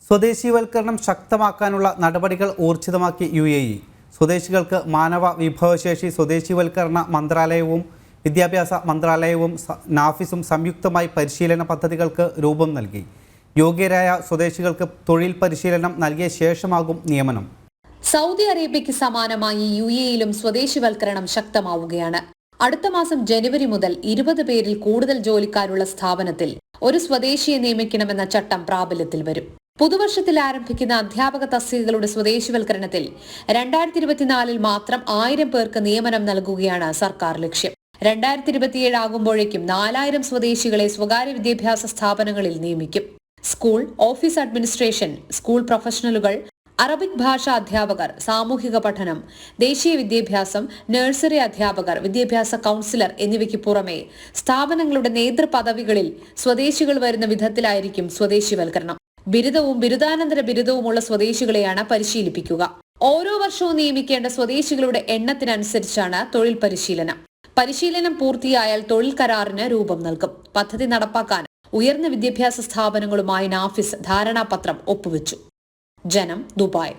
സ്വദേശീവൽക്കരണം ശക്തമാക്കാനുള്ള നടപടികൾ ഊർജിതമാക്കി UAE. സ്വദേശികൾക്ക് മാനവ വിഭവശേഷി സ്വദേശീവൽക്കരണ മന്ത്രാലയവും വിദ്യാഭ്യാസ മന്ത്രാലയവും നാഫിസും സംയുക്തമായി പരിശീലന പദ്ധതികൾക്ക് രൂപം നൽകി. യോഗ്യരായ സ്വദേശികൾക്ക് തൊഴിൽ പരിശീലനം നൽകിയ ശേഷമാകും നിയമനം. സൗദി അറേബ്യയ്ക്ക് സമാനമായി UAEയിലും സ്വദേശിവൽക്കരണം ശക്തമാവുകയാണ്. അടുത്ത മാസം ജനുവരി മുതൽ 20 പേരിൽ കൂടുതൽ ജോലിക്കാരുള്ള സ്ഥാപനത്തിൽ ഒരു സ്വദേശിയെ നിയമിക്കണമെന്ന ചട്ടം പ്രാബല്യത്തിൽ വരും. പുതുവർഷത്തിൽ ആരംഭിക്കുന്ന അധ്യാപക തസ്തികകളുടെ സ്വദേശിവൽക്കരണത്തിൽ 2024 മാത്രം 1000 പേർക്ക് നിയമനം നൽകുകയാണ് സർക്കാർ ലക്ഷ്യം. 2027 ആകുമ്പോഴേക്കും 4000 സ്വദേശികളെ സ്വകാര്യ വിദ്യാഭ്യാസ സ്ഥാപനങ്ങളിൽ നിയമിക്കും. സ്കൂൾ, ഓഫീസ് അഡ്മിനിസ്ട്രേഷൻ, സ്കൂൾ പ്രൊഫഷണലുകൾ, അറബിക് ഭാഷാ അധ്യാപകർ, സാമൂഹിക പഠനം, ദേശീയ വിദ്യാഭ്യാസം, നഴ്സറി അധ്യാപകർ, വിദ്യാഭ്യാസ കൌൺസിലർ എന്നിവയ്ക്ക് പുറമെ സ്ഥാപനങ്ങളുടെ നേതൃപദവികളിൽ സ്വദേശികൾ വരുന്ന വിധത്തിലായിരിക്കും സ്വദേശിവൽക്കരണം. ബിരുദവും ബിരുദാനന്തര ബിരുദവുമുള്ള സ്വദേശികളെയാണ് പരിശീലിപ്പിക്കുക. ഓരോ വർഷവും നിയമിക്കേണ്ട സ്വദേശികളുടെ എണ്ണത്തിനനുസരിച്ചാണ് തൊഴിൽ പരിശീലനം. പരിശീലനം പൂർത്തിയായാൽ തൊഴിൽ കരാറിന് രൂപം നൽകും. പദ്ധതി നടപ്പാക്കാൻ ഉയർന്ന വിദ്യാഭ്യാസ സ്ഥാപനങ്ങളുമായി നാഫിസ് ധാരണാപത്രം ഒപ്പുവെച്ചു. ജനം, ദുബായ്.